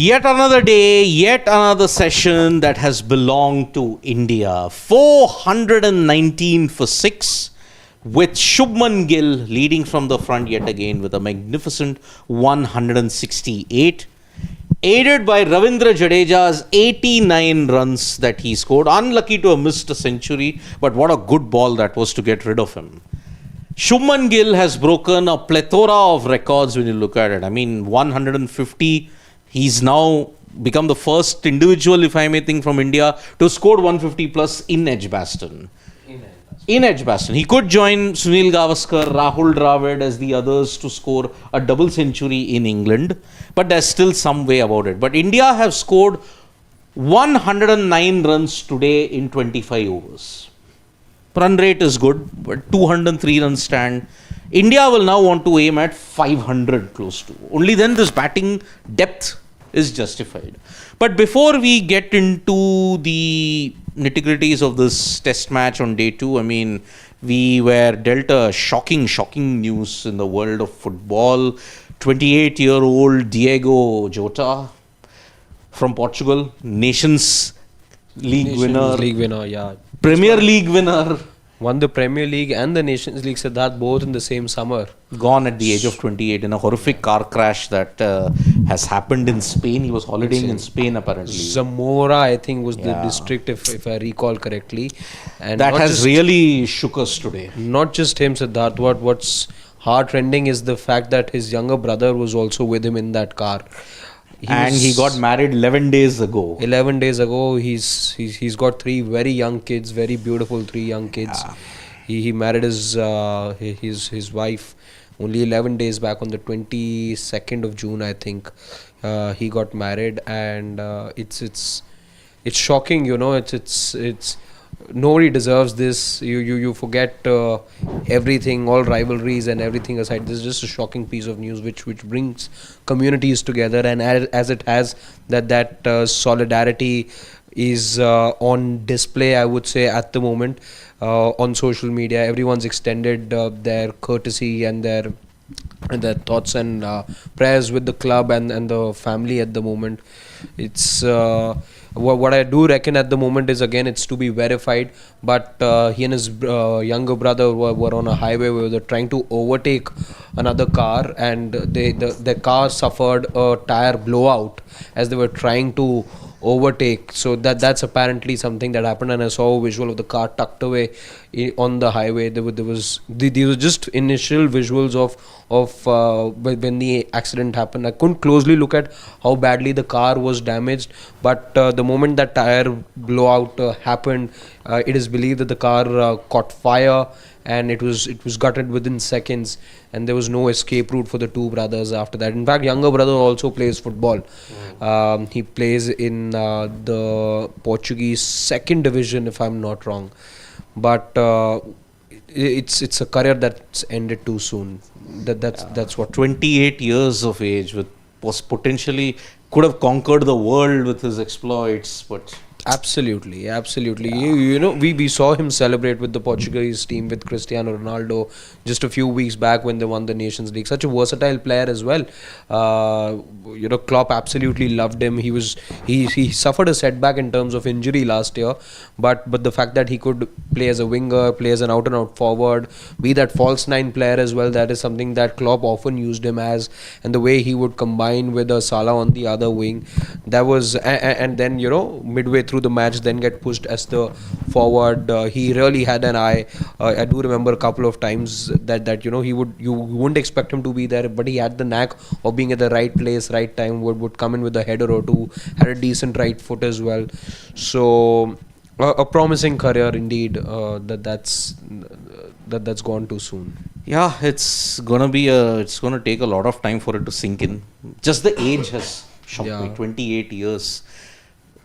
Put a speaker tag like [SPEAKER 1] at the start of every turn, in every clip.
[SPEAKER 1] Yet another day, yet another session that has belonged to India. 419 for 6, with Shubman Gill leading from the front yet again with a magnificent 168. Aided by Ravindra Jadeja's 89 runs that he scored. Unlucky to have missed a century, but what a good ball that was to get rid of him. Shubman Gill has broken a plethora of records when you look at it. I mean, 150. He's now become the first individual, if I may think, from India to score 150 plus in Edgbaston. In Edgbaston. He could join Sunil Gavaskar, Rahul Dravid as the others to score a double century in England. But there's still some way about it. But India have scored 109 runs today in 25 overs. Run rate is good, but 203 runs stand. India will now want to aim at 500 close to. Only then this batting depth is justified. But before we get into the nitty-gritties of this test match on day 2, I mean, we were dealt a shocking news in the world of football. 28-year-old Diego Jotar from Portugal, Nations League winner,
[SPEAKER 2] yeah.
[SPEAKER 1] Premier League winner.
[SPEAKER 2] Won the Premier League and the Nations League, Siddharth, both in the same summer.
[SPEAKER 1] Gone at the age of 28 in a horrific car crash that has happened in Spain. He was holidaying in Spain apparently.
[SPEAKER 2] Zamora, I think, was the district, if I recall correctly. And
[SPEAKER 1] that has really shook us today.
[SPEAKER 2] Not just him, Siddharth. What's heart-rending is the fact that his younger brother was also with him in that car.
[SPEAKER 1] He got married 11 days ago.
[SPEAKER 2] 11 days ago, he's got 3 very young kids, very beautiful 3 young kids. Yeah. He married his wife only 11 days back on the 22nd of June, I think. He got married, and it's shocking, you know. It's nobody deserves this. You forget everything, all rivalries and everything aside. This is just a shocking piece of news which brings communities together, and as it has that solidarity is on display, I would say, at the moment on social media. Everyone's extended their courtesy and their thoughts and prayers with the club and the family at the moment. It's what I do reckon at the moment is, again, it's to be verified, but he and his younger brother were on a highway where they were trying to overtake another car, and the car suffered a tire blowout as they were trying to overtake. So that's apparently something that happened, and I saw a visual of the car tucked away on the highway. These were just initial visuals of when the accident happened. I couldn't closely look at how badly the car was damaged, but the moment that tire blowout happened, it is believed that the car caught fire, and it was gutted within seconds, and there was no escape route for the 2 brothers after that. In fact, younger brother also plays football. He plays in the Portuguese 2nd division, if I'm not wrong. But it's a career that's ended too soon. That's what. 28
[SPEAKER 1] years of age, was potentially could have conquered the world with his exploits, but.
[SPEAKER 2] Absolutely. You know, we saw him celebrate with the Portuguese team with Cristiano Ronaldo just a few weeks back when they won the Nations League. Such a versatile player as well. You know, Klopp absolutely loved him. He suffered a setback in terms of injury last year, but the fact that he could play as a winger, play as an out and out forward, be that false 9 player as well, that is something that Klopp often used him as, and the way he would combine with Salah on the other wing, that was and then, you know, midway through the match then get pushed as the forward. He really had an eye. I do remember a couple of times that you know, you wouldn't expect him to be there, but he had the knack of being at the right place, right time, would come in with a header or two, had a decent right foot as well. So a promising career indeed. That's gone too soon.
[SPEAKER 1] Yeah, it's gonna take a lot of time for it to sink in. Just the age has shocked me. 28 years.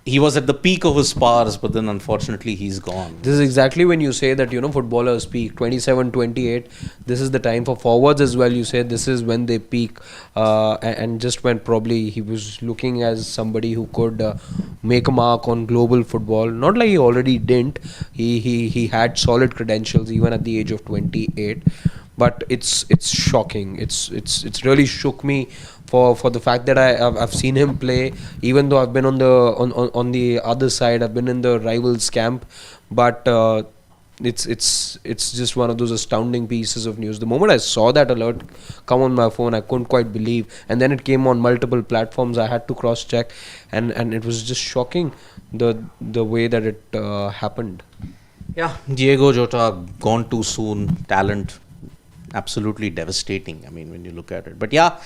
[SPEAKER 1] He was at the peak of his powers, but then unfortunately he's gone.
[SPEAKER 2] This is exactly when you say that, you know, footballers peak. 27, 28, this is the time for forwards as well. You say this is when they peak, and just when probably he was looking as somebody who could make a mark on global football. Not like he already didn't. He had solid credentials even at the age of 28. but it's shocking. It's really shook me for the fact that I've seen him play, even though I've been on the other side. I've been in the rivals camp, but it's just one of those astounding pieces of news. The moment I saw that alert come on my phone, I couldn't quite believe, and then it came on multiple platforms. I had to cross check, and it was just shocking the way that it happened.
[SPEAKER 1] Yeah, Diego Jotar gone too soon. Talent, absolutely devastating. I mean, when you look at it. But yeah,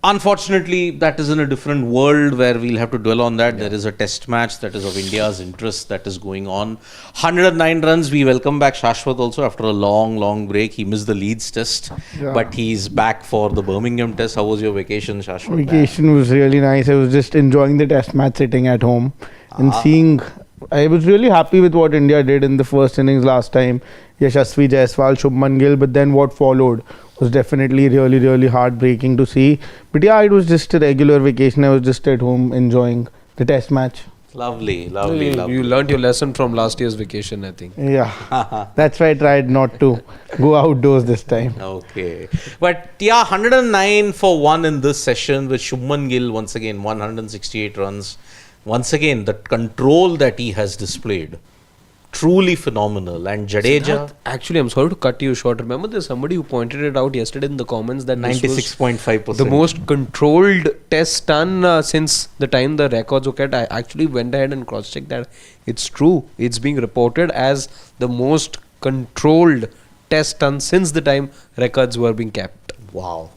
[SPEAKER 1] unfortunately, that is in a different world where we'll have to dwell on that. Yeah. There is a test match that is of India's interest that is going on. 109 runs. We welcome back Shashwat also after a long break. He missed the Leeds test, but he's back for the Birmingham test. How was your vacation, Shashwat?
[SPEAKER 3] Vacation was really nice. I was just enjoying the test match sitting at home and seeing. I was really happy with what India did in the first innings last time. Yashasvi Jaiswal, Shubman Gill, but then what followed was definitely really heartbreaking to see. But yeah, it was just a regular vacation. I was just at home enjoying the test match.
[SPEAKER 1] Lovely.
[SPEAKER 2] You learned your lesson from last year's vacation, I think.
[SPEAKER 3] Yeah, that's why I tried not to go outdoors this time.
[SPEAKER 1] Okay. But yeah, 109 for 1 in this session with Shubman Gill once again, 168 runs. Once again, the control that he has displayed, truly phenomenal. And Jadeja...
[SPEAKER 2] Actually, I'm sorry to cut you short. Remember, there's somebody who pointed it out yesterday in the comments that
[SPEAKER 1] 96.5%.
[SPEAKER 2] The most controlled test done since the time the records were kept. I actually went ahead and cross-checked that. It's true. It's being reported as the most controlled test done since the time records were being kept.
[SPEAKER 1] Wow.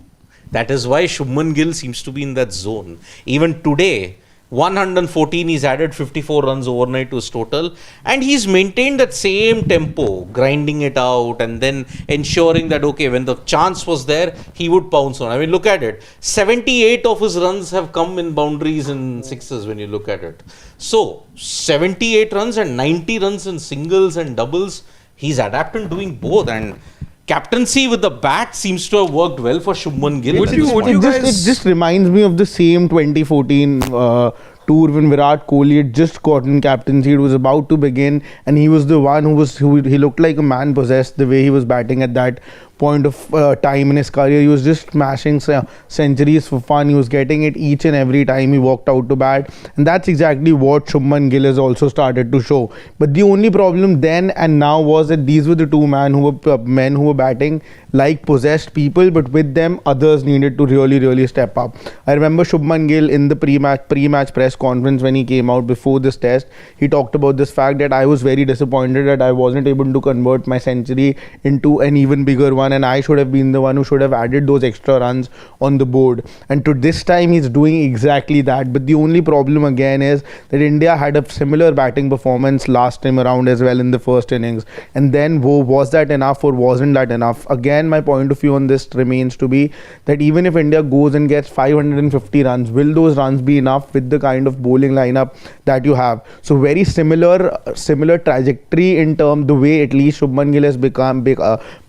[SPEAKER 1] That is why Shubman Gill seems to be in that zone. Even today... 114, he's added 54 runs overnight to his total, and he's maintained that same tempo, grinding it out and then ensuring that, okay, when the chance was there, he would pounce on. I mean, look at it. 78 of his runs have come in boundaries and sixes when you look at it. So, 78 runs and 90 runs in singles and doubles. He's adapted doing both, and captaincy with the bat seems to have worked well for Shubman Gill.
[SPEAKER 3] It just reminds me of the same 2014 tour when Virat Kohli had just gotten captaincy. It was about to begin, and he was the one who he looked like a man possessed the way he was batting at that point of time in his career. He was just smashing centuries for fun. He was getting it each and every time he walked out to bat, and that's exactly what Shubman Gill has also started to show. But the only problem then and now was that these were the two men who were batting like possessed people, but with them others needed to really step up. I remember Shubman Gill in the pre-match press conference when he came out before this test, he talked about this fact that I was very disappointed that I wasn't able to convert my century into an even bigger one, and I should have been the one who should have added those extra runs on the board. And to this time he's doing exactly that. But the only problem again is that India had a similar batting performance last time around as well in the first innings, and then was that enough or wasn't that enough? Again, my point of view on this remains to be that even if India goes and gets 550 runs, will those runs be enough with the kind of bowling lineup that you have? So very similar trajectory in terms the way at least Shubman Gill has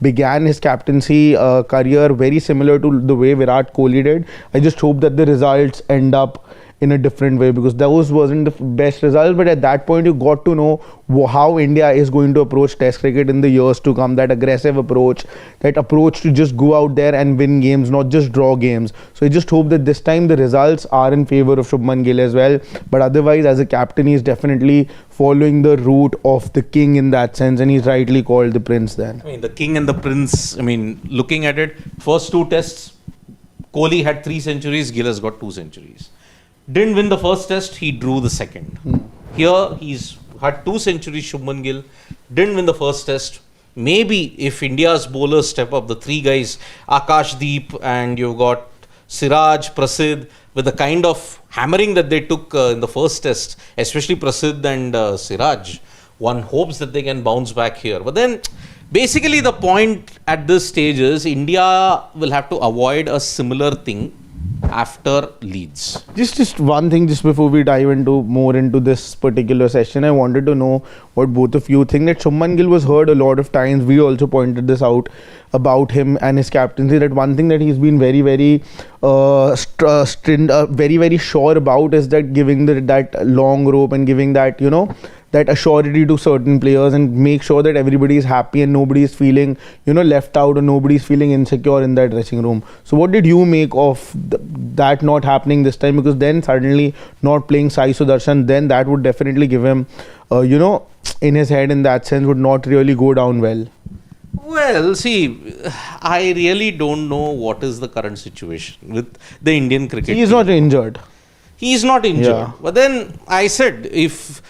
[SPEAKER 3] began his captaincy career, very similar to the way Virat Kohli did. I just hope that the results end up in a different way, because those wasn't the best results. But at that point you got to know how India is going to approach test cricket in the years to come, that aggressive approach, that approach to just go out there and win games, not just draw games. So I just hope that this time the results are in favor of Shubman Gill as well. But otherwise, as a captain, he's definitely following the route of the king in that sense, and he's rightly called the prince then.
[SPEAKER 1] I mean, the king and the prince, I mean, looking at it, first two tests, Kohli had 3 centuries, Gill has got 2 centuries. Didn't win the first test, he drew the second. Here, he's had 2 centuries, Shubman Gill. Didn't win the first test. Maybe if India's bowlers step up, the 3 guys, Akashdeep, and you've got Siraj, Prasidh, with the kind of hammering that they took in the first test, especially Prasidh and Siraj, one hopes that they can bounce back here. But then, basically the point at this stage is India will have to avoid a similar thing after Leeds.
[SPEAKER 3] Just one thing, just before we dive more into this particular session, I wanted to know what both of you think. That Shubman Gill was heard a lot of times. We also pointed this out about him and his captaincy, that one thing that he's been very very sure about is that giving that long rope and giving that, that assurity to certain players and make sure that everybody is happy and nobody is feeling, left out or nobody is feeling insecure in that dressing room. So what did you make of that not happening this time? Because then suddenly not playing Sai Sudarshan, then that would definitely give him, in his head in that sense, would not really go down well.
[SPEAKER 1] Well, see, I really don't know what is the current situation with the Indian cricket
[SPEAKER 3] He is
[SPEAKER 1] team.
[SPEAKER 3] not injured.
[SPEAKER 1] He is not injured.
[SPEAKER 3] Yeah.
[SPEAKER 1] But then I said, if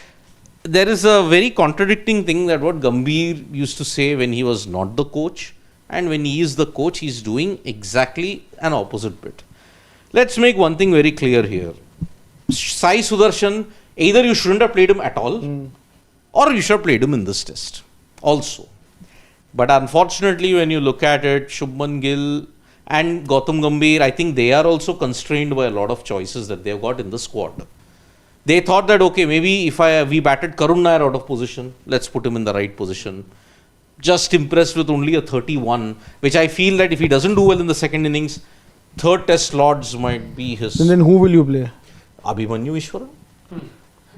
[SPEAKER 1] there is a very contradicting thing that what Gambhir used to say when he was not the coach, and when he is the coach, he is doing exactly an opposite bit. Let's make one thing very clear here. Sai Sudarshan, either you shouldn't have played him at all, or you should have played him in this test also. But unfortunately, when you look at it, Shubman Gill and Gautam Gambhir, I think they are also constrained by a lot of choices that they've got in the squad. They thought that, okay, maybe if we batted Karun Nair out of position, let's put him in the right position. Just impressed with only a 31, which I feel that if he doesn't do well in the second innings, third test Lords might be his.
[SPEAKER 3] And then who will you play?
[SPEAKER 1] Abhimanyu Ishwaran.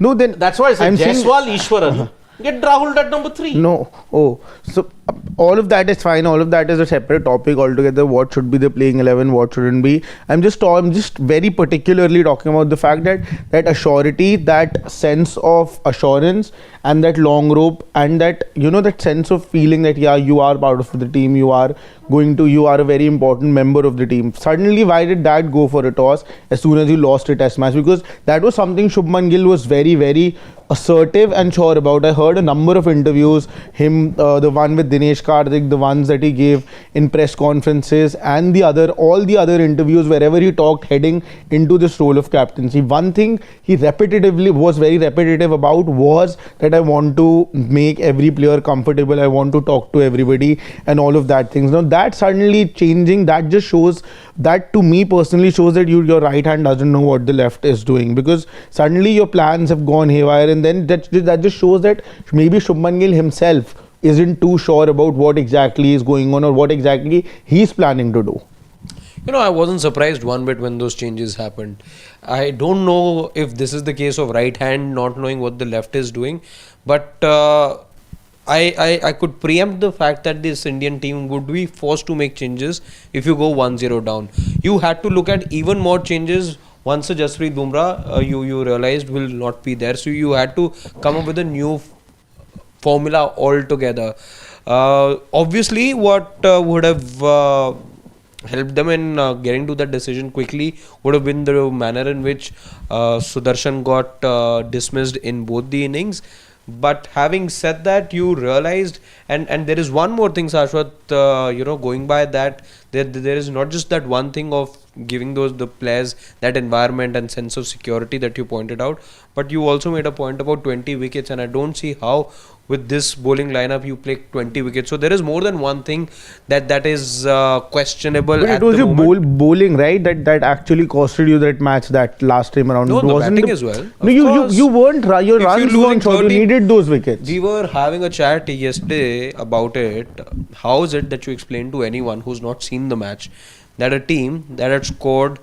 [SPEAKER 3] No, then
[SPEAKER 1] That's why I said
[SPEAKER 3] I'm saying-
[SPEAKER 1] Jaiswal Ishwaran. Get Rahul at number 3.
[SPEAKER 3] No. Oh, so all of that is fine. All of that is a separate topic altogether. What should be the playing 11? What shouldn't be? I'm just very particularly talking about the fact that assurity, that sense of assurance, and that long rope, and that that sense of feeling that you are part of the team. You are a very important member of the team. Suddenly, why did that go for a toss as soon as you lost a test match? Because that was something Shubman Gill was very, very assertive and sure about. I heard a number of interviews, the one with Dinesh Karthik, the ones that he gave in press conferences, and all the other interviews wherever he talked heading into this role of captaincy. One thing he was very repetitive about was that I want to make every player comfortable, I want to talk to everybody and all of that things. Now that suddenly changing, that just shows, that to me personally shows that your right hand doesn't know what the left is doing, because suddenly your plans have gone haywire, and then that just shows that maybe Shubman Gill himself isn't too sure about what exactly is going on or what exactly he's planning to do.
[SPEAKER 2] I wasn't surprised one bit when those changes happened. I don't know if this is the case of right hand not knowing what the left is doing, but I could preempt the fact that this Indian team would be forced to make changes if you go 1-0 down. You had to look at even more changes once Jasprit Bumrah you realized will not be there. So you had to come up with a new formula altogether. Obviously, what would have helped them in getting to that decision quickly would have been the manner in which Sudarshan got dismissed in both the innings. But having said that, you realized, and there is one more thing, Shashwat, going by that, there is not just that one thing of giving the players that environment and sense of security that you pointed out, but you also made a point about 20 wickets, and I don't see how with this bowling lineup you play 20 wickets. So there is more than one thing that is questionable.
[SPEAKER 3] But
[SPEAKER 2] at
[SPEAKER 3] it was
[SPEAKER 2] the
[SPEAKER 3] your
[SPEAKER 2] moment.
[SPEAKER 3] bowling, right? That actually costed you that match that last time around.
[SPEAKER 2] No,
[SPEAKER 3] It
[SPEAKER 2] the
[SPEAKER 3] wasn't
[SPEAKER 2] batting as well.
[SPEAKER 3] No,
[SPEAKER 2] Of
[SPEAKER 3] you
[SPEAKER 2] course.
[SPEAKER 3] weren't. Your
[SPEAKER 2] If
[SPEAKER 3] runs
[SPEAKER 2] you're losing
[SPEAKER 3] weren't short. You
[SPEAKER 2] 13
[SPEAKER 3] needed those wickets.
[SPEAKER 2] We were having a chat yesterday about it. How is it that you explain to anyone who's not seen the match that a team that had scored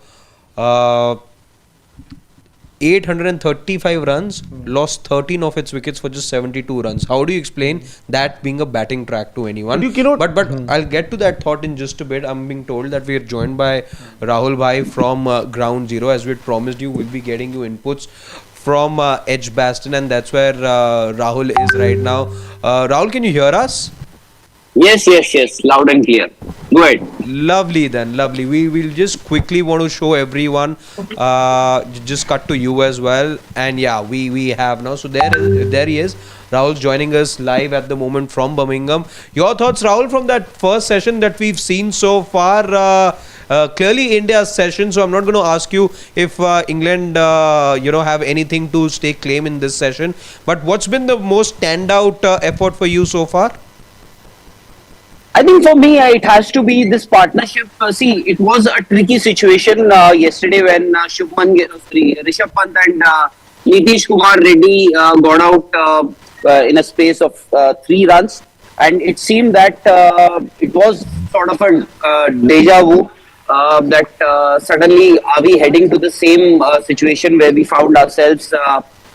[SPEAKER 2] 835 runs lost 13 of its wickets for just 72 runs? How do you explain that being a batting track to anyone?
[SPEAKER 3] But you cannot-
[SPEAKER 2] But I'll get to that thought in just a bit. I'm being told that we are joined by Rahul Bhai from Ground Zero. As we had promised you, we'll be getting you inputs from Edgbaston, and that's where Rahul is right now. Rahul, can you hear us?
[SPEAKER 4] Yes, loud and clear. Go ahead.
[SPEAKER 2] Lovely then, lovely. We will just quickly want to show everyone, just cut to you as well. And yeah, we have now. So there he is. Rahul's joining us live at the moment from Birmingham. Your thoughts, Rahul, from that first session that we've seen so far? Clearly India's session, so I'm not going to ask you if England have anything to stake claim in this session, but what's been the most standout effort for you so far?
[SPEAKER 4] I think for me, it has to be this partnership. See, it was a tricky situation yesterday when Rishabh Pant and Nitish Kumar Reddy got out in a space of 3 runs, and it seemed that it was sort of a deja vu. That suddenly are we heading to the same situation where we found ourselves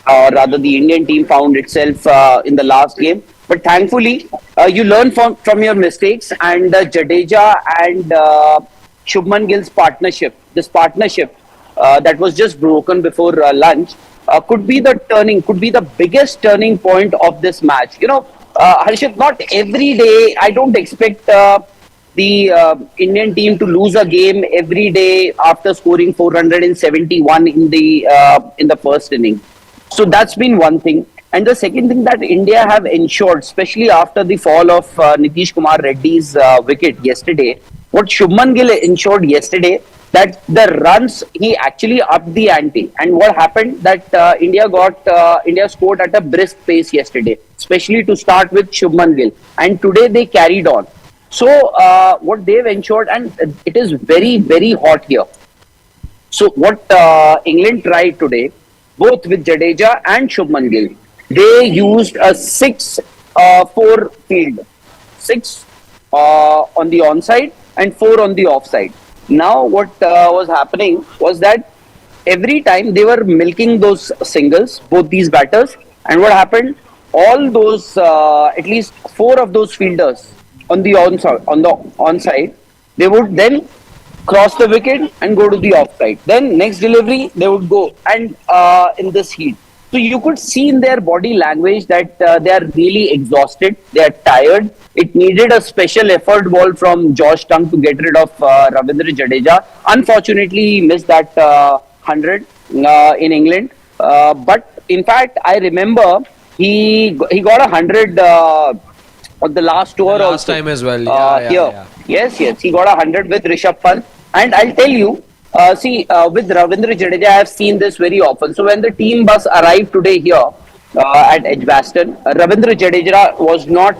[SPEAKER 4] or rather the Indian team found itself in the last game. But thankfully, you learn from your mistakes, and Jadeja and Shubman Gill's partnership, this partnership that was just broken before lunch, could be the biggest turning point of this match. Harshit, not every day, I don't expect the Indian team to lose a game every day after scoring 471 in the first inning. So that's been one thing. And the second thing that India have ensured, especially after the fall of Nitish Kumar Reddy's wicket yesterday, what Shubman Gill ensured yesterday, that the runs, he actually upped the ante. And what happened, that India scored at a brisk pace yesterday, especially to start with Shubman Gill. And today they carried on. So what they've ensured, and it is very, very hot here. So what England tried today, both with Jadeja and Shubman Gill, they used a 6-4 field. 6 on the onside and 4 on the offside. Now what was happening was that every time they were milking those singles, both these batters, and what happened, all those, at least 4 of those fielders on the onside, they would then cross the wicket and go to the offside. Then next delivery, they would go and in this heat. So you could see in their body language that they are really exhausted. They are tired. It needed a special effort ball from Josh Tongue to get rid of Ravindra Jadeja. Unfortunately, he missed that 100 in England. But in fact, I remember he got 100 on the last tour
[SPEAKER 2] last
[SPEAKER 4] also.
[SPEAKER 2] time as well.
[SPEAKER 4] Here. Yes, he got 100 with Rishabh Pant. And I'll tell you, with Ravindra Jadeja, I have seen this very often. So when the team bus arrived today here at Edgbaston, Ravindra Jadeja was not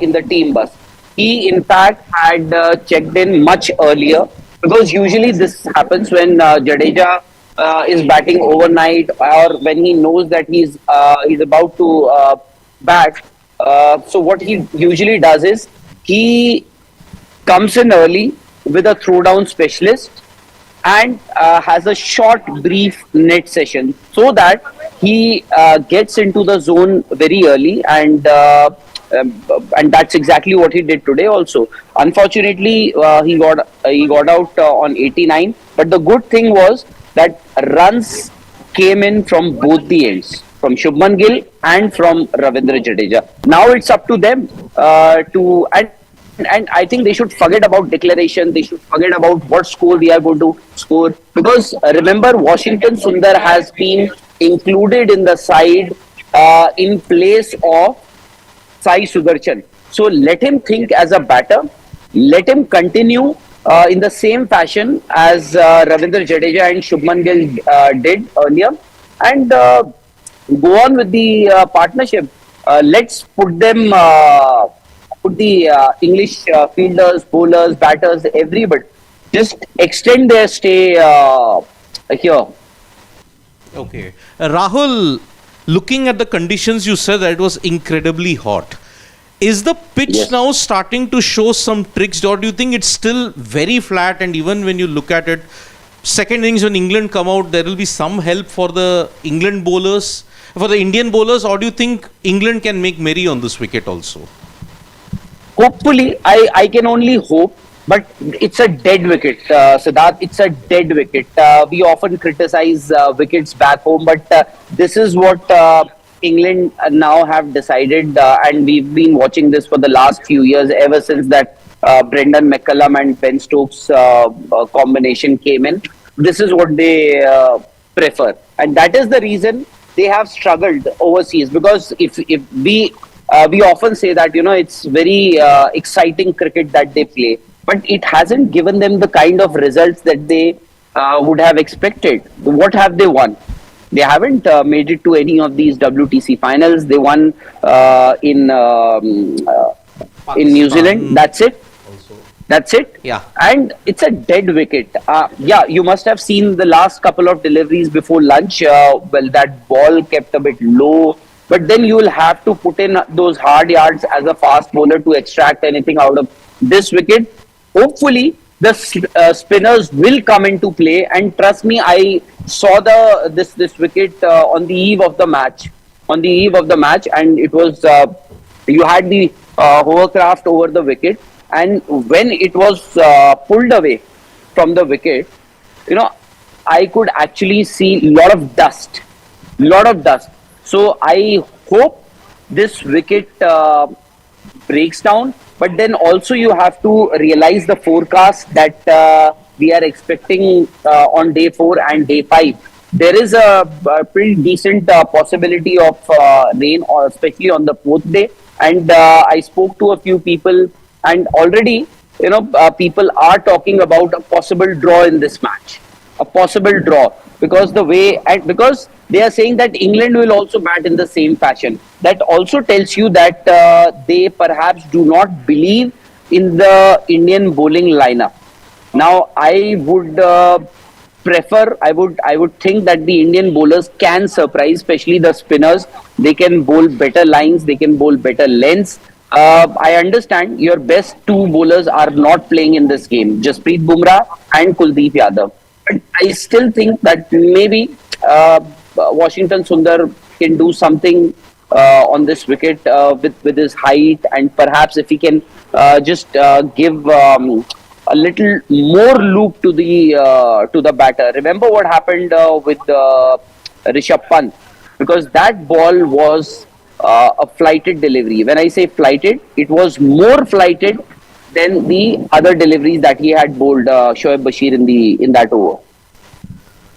[SPEAKER 4] in the team bus. He, in fact, had checked in much earlier, because usually this happens when Jadeja is batting overnight, or when he knows that he's about to bat. So what he usually does is he comes in early with a throwdown specialist and has a short, brief net session, so that he gets into the zone very early, and that's exactly what he did today also. Unfortunately, he got out on 89, but the good thing was that runs came in from both the ends, from Shubman Gill and from Ravindra Jadeja. Now it's up to them and I think they should forget about declaration. They should forget about what score we are going to score, because remember, Washington Sundar has been included in the side in place of Sai Sudarshan. So let him think as a batter. Let him continue in the same fashion as Ravindra Jadeja and Shubman Gill did earlier, and go on with the partnership. Let's put them. Put the English fielders, bowlers, batters, everybody, just extend their stay here.
[SPEAKER 1] Okay. Rahul, looking at the conditions, you said that it was incredibly hot. Is the pitch now starting to show some tricks, or do you think it's still very flat, and even when you look at it, second innings when England come out, there will be some help for the England bowlers, for the Indian bowlers, or do you think England can make merry on this wicket also?
[SPEAKER 4] Hopefully, I can only hope, but it's a dead wicket, Siddharth. It's a dead wicket. We often criticize wickets back home, but this is what England now have decided, and we've been watching this for the last few years, ever since that Brendan McCullum and Ben Stokes combination came in. This is what they prefer, and that is the reason they have struggled overseas. Because if we often say that, it's very exciting cricket that they play, but it hasn't given them the kind of results that they would have expected. What have they won? They haven't made it to any of these WTC finals. They won in New Zealand. That's it. That's it.
[SPEAKER 1] Yeah.
[SPEAKER 4] And it's a dead wicket. You must have seen the last couple of deliveries before lunch. Well, that ball kept a bit low. But then you will have to put in those hard yards as a fast bowler to extract anything out of this wicket. Hopefully, the spinners will come into play. And trust me, I saw this wicket on the eve of the match, and it was you had the hovercraft over the wicket, and when it was pulled away from the wicket, you know, I could actually see lot of dust. So I hope this wicket breaks down. But then also you have to realize the forecast that we are expecting on day 4 and day 5. There is a pretty decent possibility of rain, or especially on the 4th day. And I spoke to a few people, and already, people are talking about a possible draw in this match, a possible draw, because the way, and because they are saying that England will also bat in the same fashion. That also tells you that they perhaps do not believe in the Indian bowling lineup. Now, I would I would think that the Indian bowlers can surprise, especially the spinners. They can bowl better lines, they can bowl better lengths. I understand your best two bowlers are not playing in this game, Jasprit Bumrah and Kuldeep Yadav. But I still think that maybe Washington Sundar can do something on this wicket with his height, and perhaps if he can just give a little more loop to the batter. Remember what happened with Rishabh Pant, because that ball was a flighted delivery. When I say flighted, it was more flighted than the other deliveries that he had bowled Shoaib Bashir in that over.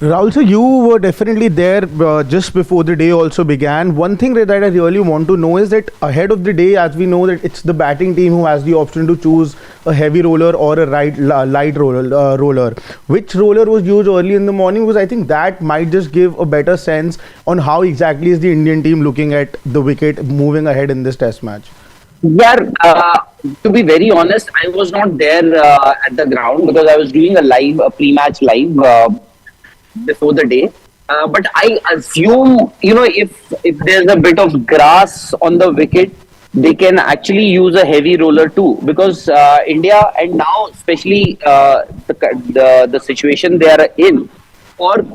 [SPEAKER 3] Rahul, so you were definitely there just before the day also began. One thing that I really want to know is that ahead of the day, as we know that it's the batting team who has the option to choose a heavy roller or a light roller. Which roller was used early in the morning? Because I think that might just give a better sense on how exactly is the Indian team looking at the wicket moving ahead in this test match.
[SPEAKER 4] Yeah, to be very honest, I was not there at the ground because I was doing a pre-match live before the day. But I assume, if there's a bit of grass on the wicket, they can actually use a heavy roller too. Because India, and now especially the situation they are in, or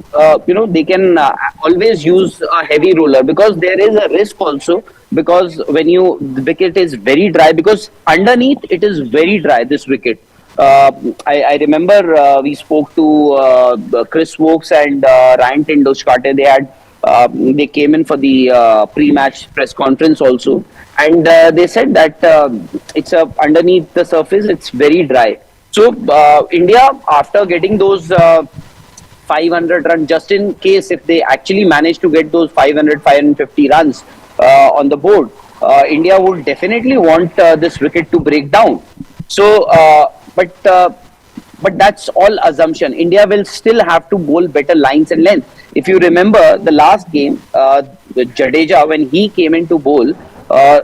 [SPEAKER 4] they can always use a heavy roller, because there is a risk also, because when the wicket is very dry, because underneath it is very dry, this wicket. I remember we spoke to Chris Wokes and Ryan Tindoshkate. They came in for the pre-match press conference also, and they said that it's underneath the surface, it's very dry. So India, after getting those 500 runs, just in case if they actually manage to get those 500, 550 runs on the board, India would definitely want this wicket to break down. So, but that's all assumption. India will still have to bowl better lines and length. If you remember the last game, Jadeja, when he came into bowl,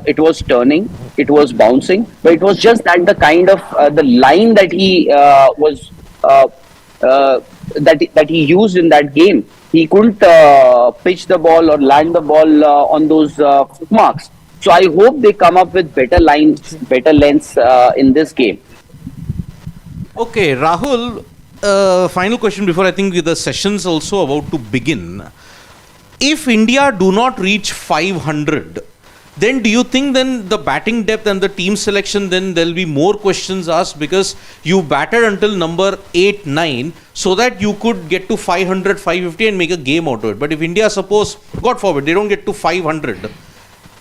[SPEAKER 4] it was turning, it was bouncing, but it was just that the kind of the line that he was that he used in that game, he couldn't pitch the ball or land the ball on those marks. So I hope they come up with better lines, better lengths in this game.
[SPEAKER 1] Okay, Rahul, final question before I think the session's also about to begin. If India do not reach 500, then do you think then the batting depth and the team selection, then there'll be more questions asked, because you batted until number 8, 9 so that you could get to 500, 550 and make a game out of it. But if India, suppose, God forbid, they don't get to 500,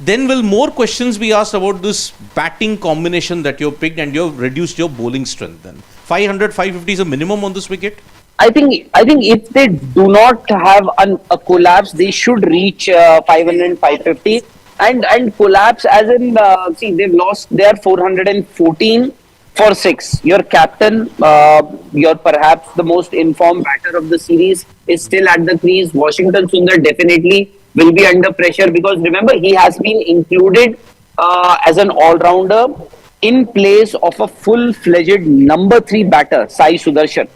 [SPEAKER 1] then will more questions be asked about this batting combination that you've picked, and you've reduced your bowling strength then? 500, 550 is a minimum on this wicket?
[SPEAKER 4] I think if they do not have a collapse, they should reach 500 and 550. And collapse as in, see, they've lost their 414 for 6. Your captain, your perhaps the most informed batter of the series, is still at the crease. Washington Sundar definitely will be under pressure, because remember, he has been included as an all-rounder in place of a full-fledged number 3 batter, Sai Sudarshan.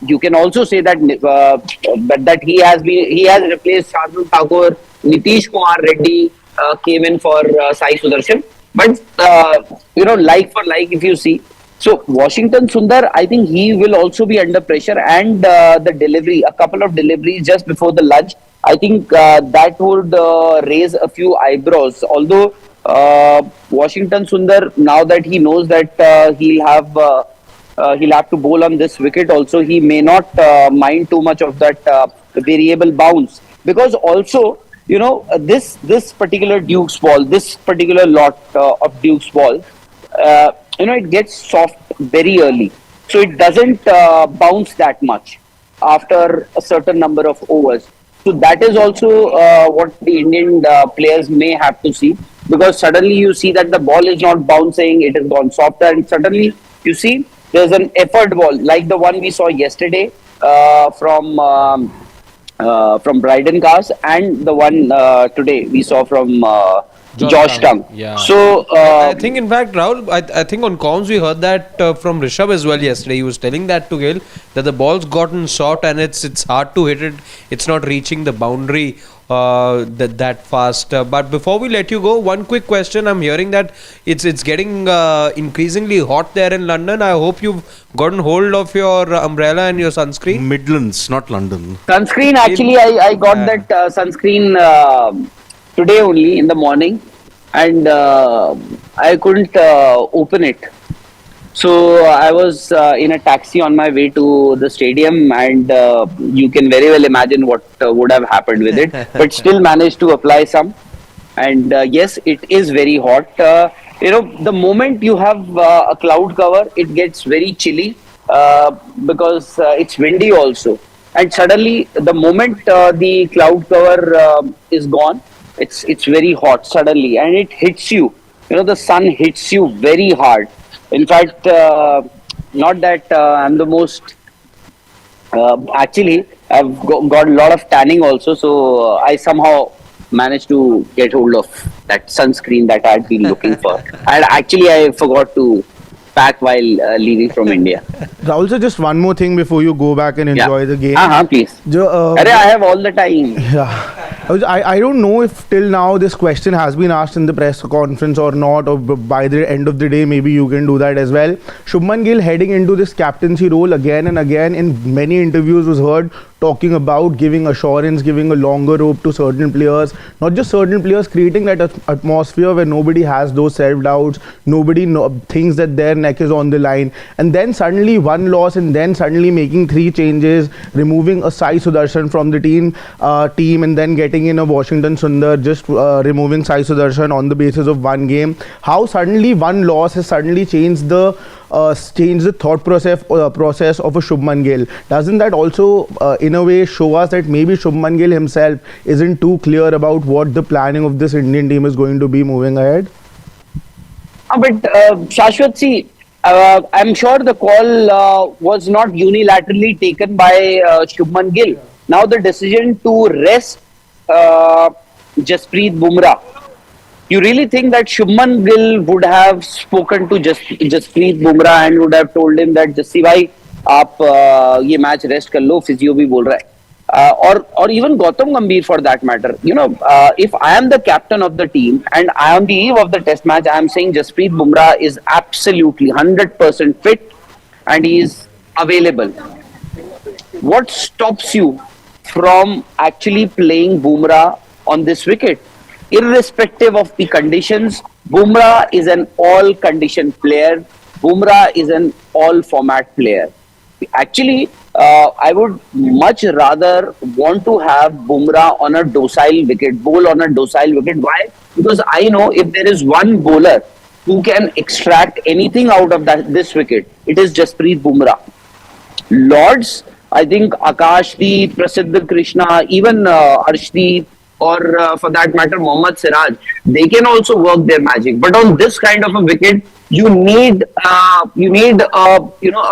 [SPEAKER 4] You can also say that that he has replaced Shardul Thakur. Nitish Kumar Reddy came in for Sai Sudarshan. But like for like, if you see, So Washington Sundar, I think he will also be under pressure, and the delivery, a couple of deliveries just before the lunch, I think that would raise a few eyebrows. Although Washington Sundar, now that he knows that he'll have to bowl on this wicket, also he may not mind too much of that variable bounce, because also this particular Duke's ball, this particular lot of Duke's ball. It gets soft very early. So it doesn't bounce that much after a certain number of overs. So that is also what the Indian players may have to see, because suddenly you see that the ball is not bouncing, it has gone softer, and suddenly you see there's an effort ball like the one we saw yesterday from Bryden Cars, and the one today we saw from Josh Tongue.
[SPEAKER 2] Yeah.
[SPEAKER 4] So
[SPEAKER 2] I think, in fact, Rahul, I think on comms we heard that from Rishabh as well yesterday. He was telling that to Gill, that the ball's gotten soft and it's hard to hit it. It's not reaching the boundary that fast. But before we let you go, one quick question. I'm hearing that it's getting increasingly hot there in London. I hope you've gotten hold of your umbrella and your sunscreen.
[SPEAKER 1] Midlands, not London.
[SPEAKER 4] sunscreen, actually, I got that sunscreen today only in the morning, and I couldn't open it. So I was in a taxi on my way to the stadium, and you can very well imagine what would have happened with it. But still managed to apply some. And yes, it is very hot. The moment you have a cloud cover, it gets very chilly because it's windy also. And suddenly, the moment the cloud cover is gone, it's very hot suddenly, and it hits you. The sun hits you very hard. In fact, not that I'm the most. Actually, I've got a lot of tanning also, so I somehow managed to get hold of that sunscreen that I had been looking for. And actually, I forgot to pack while leaving from India.
[SPEAKER 3] Rahul, sir, just one more thing before you go back and enjoy the game.
[SPEAKER 4] Please. I have all the time.
[SPEAKER 3] Yeah. I don't know if till now this question has been asked in the press conference or not, or by the end of the day maybe you can do that as well. Shubman Gill heading into this captaincy role again and again in many interviews was heard talking about giving assurance, giving a longer rope to certain players, not just certain players, creating that atmosphere where nobody has those self-doubts, nobody thinks that their neck is on the line, and then suddenly one loss, and then suddenly making 3 changes, removing a Sai Sudarshan from the team, and then getting in a Washington Sundar, just removing Sai Sudarshan on the basis of one game. How suddenly one loss has suddenly changed the thought process of a Shubman Gill? Doesn't that also in a way show us that maybe Shubman Gill himself isn't too clear about what the planning of this Indian team is going to be moving ahead?
[SPEAKER 4] But Shashwat, see, I'm sure the call was not unilaterally taken by Shubman Gill. Now the decision to rest Jasprit Bumrah, you really think that Shubman Gill would have spoken to Jasprit Bumrah and would have told him that Jassi bhai, आप ये match rest कर लो, physio भी बोल रहा है, or even Gautam Gambhir for that matter. If I am the captain of the team and I am the eve of the test match, I am saying Jasprit Bumrah is absolutely 100% fit and he is available. What stops you from actually playing Bumrah on this wicket? Irrespective of the conditions, Bumrah is an all-condition player. Bumrah is an all-format player. Actually, I would much rather want to have Bumrah on a docile wicket, bowl on a docile wicket. Why? Because I know if there is one bowler who can extract anything out of this wicket, it is Jasprit Bumrah. Lords, I think Akashdeep, Prasiddh Krishna, even Arshdeep, or for that matter Mohammad Siraj, they can also work their magic. But on this kind of a wicket, you need a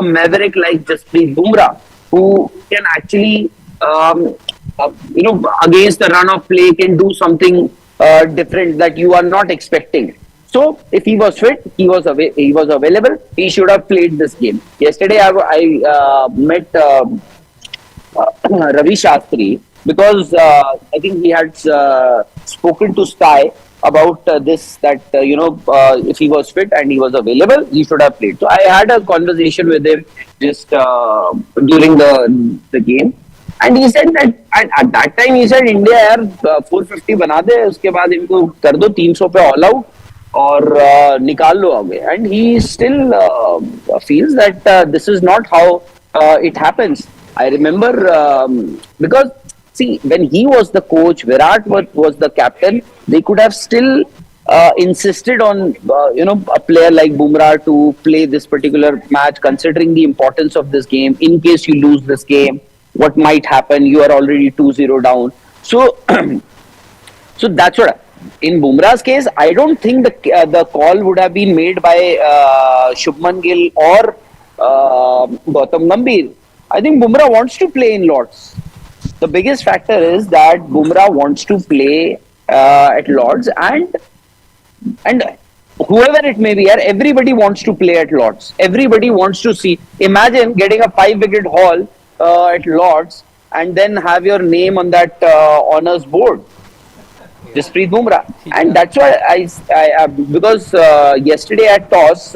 [SPEAKER 4] maverick like Jasprit Bumrah, who can actually against the run of play can do something different that you are not expecting. So if he was fit, he was available, he should have played this game. Yesterday I met Ravi Shastri, because I think he had spoken to Sky about this, that if he was fit and he was available, he should have played. So I had a conversation with him just during the game, and he said that at that time he said India यार 450 बना दे, उसके बाद इनको कर दो 300 पे all out और निकाल लो आगे. And he still feels that this is not how it happens. I remember because see, when he was the coach, Virat was the captain, they could have still insisted on a player like Bumrah to play this particular match, considering the importance of this game. In case you lose this game, what might happen? You are already 2-0 down. So, so that's what. In Bumrah's case, I don't think the call would have been made by Shubman Gill or Gautam Gambhir. I think Bumrah wants to play in Lords. The biggest factor is that Bumrah wants to play at Lords, and whoever it may be, everybody wants to play at Lords. Everybody wants to see. Imagine getting a 5-wicket haul at Lords and then have your name on that honours board. Jasprit Bumrah. And that's why I because yesterday at toss,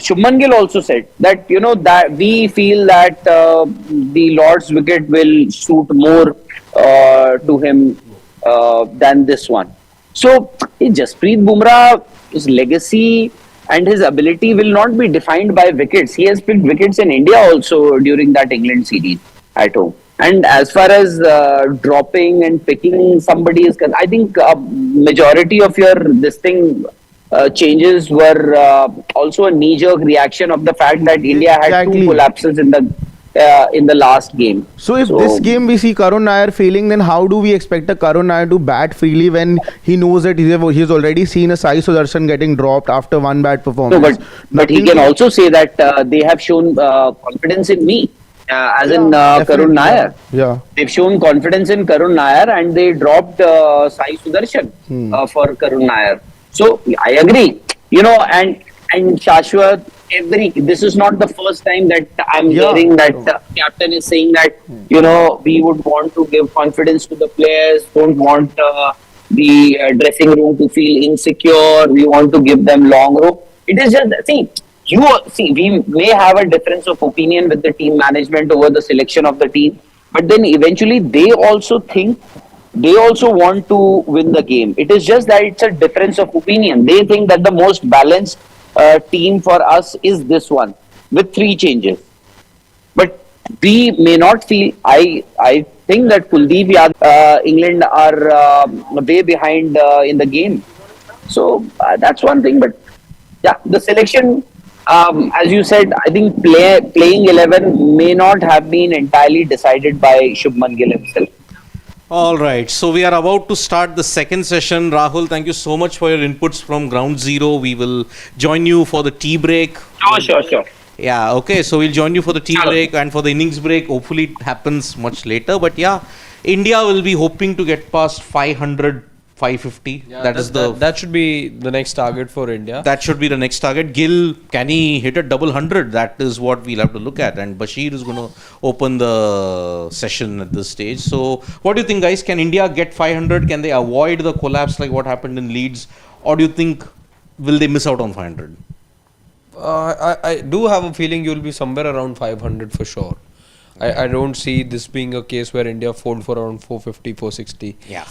[SPEAKER 4] Shubman Gill also said that that we feel that the Lord's wicket will suit more to him than this one. So Jasprit Bumrah's legacy and his ability will not be defined by wickets. He has picked wickets in India also during that England series at home. And as far as dropping and picking somebody is concerned, I think majority of your changes were also a knee-jerk reaction of the fact that India had two collapses in the last game.
[SPEAKER 3] So if this game we see Karun Nair failing, then how do we expect a Karun Nair to bat freely when he knows that he's already seen a Sai Sudarshan getting dropped after one bad performance?
[SPEAKER 4] No, but he can also say that they have shown confidence in me. Karun Nair.
[SPEAKER 3] Yeah.
[SPEAKER 4] They've shown confidence in Karun Nair and they dropped Sai Sudarshan for Karun Nair. So I agree. And Shashwat, this is not the first time that I'm hearing that the captain is saying that, we would want to give confidence to the players, don't want the dressing room to feel insecure, we want to give them long rope. It is just, we may have a difference of opinion with the team management over the selection of the team, but then eventually they also want to win the game. It is just that it's a difference of opinion. They think that the most balanced team for us is this one with 3 changes. But we may not feel. I think that Kuldeep Yadav, England are way behind in the game. So that's one thing. But yeah, the selection. As you said, I think playing 11 may not have been entirely decided by Shubman Gill himself.
[SPEAKER 1] All right, so we are about to start the second session. Rahul, thank you so much for your inputs from ground zero. We will join you for the tea break.
[SPEAKER 4] Sure.
[SPEAKER 1] Yeah, okay, so we'll join you for the tea break and for the innings break. Hopefully it happens much later. But yeah, India will be hoping to get past 500, 550.
[SPEAKER 2] Yeah, that should be the next target for India.
[SPEAKER 1] That should be the next target. Gill, can he hit a double 100? That is what we'll have to look at. And Bashir is going to open the session at this stage. So, what do you think, guys? Can India get 500? Can they avoid the collapse like what happened in Leeds? Or do you think, will they miss out on 500?
[SPEAKER 2] I do have a feeling you'll be somewhere around 500 for sure. I don't see this being a case where India fold for around 450, 460.
[SPEAKER 1] Yeah.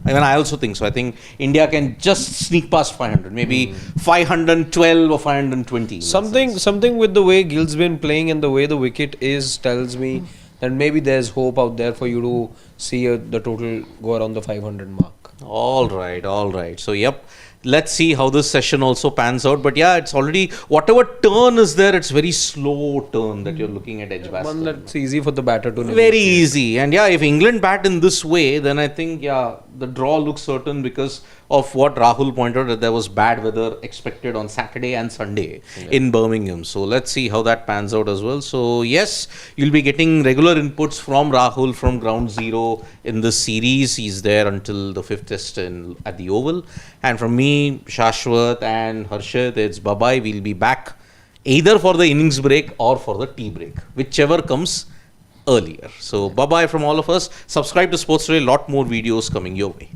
[SPEAKER 1] I also think so. I think India can just sneak past 500, maybe 512 or 520.
[SPEAKER 2] Something with the way Gill's been playing and the way the wicket is tells me that maybe there's hope out there for you to see the total go around the 500 mark. All
[SPEAKER 1] right. So, yep. Let's see how this session also pans out. But yeah, it's already, whatever turn is there, it's very slow turn that you're looking at Edgbaston.
[SPEAKER 2] One that's easy for the batter to negotiate.
[SPEAKER 1] Very easy. And yeah, if England bat in this way, then I think, the draw looks certain because of what Rahul pointed out, that there was bad weather expected on Saturday and Sunday in Birmingham. So let's see how that pans out as well. So yes, you'll be getting regular inputs from Rahul from ground zero in this series. He's there until the 5th test at the Oval. And from me, Shashwat and Harshit, it's bye-bye. We'll be back either for the innings break or for the tea break, whichever comes earlier. So bye-bye from all of us. Subscribe to Sports Today. Lot more videos coming your way.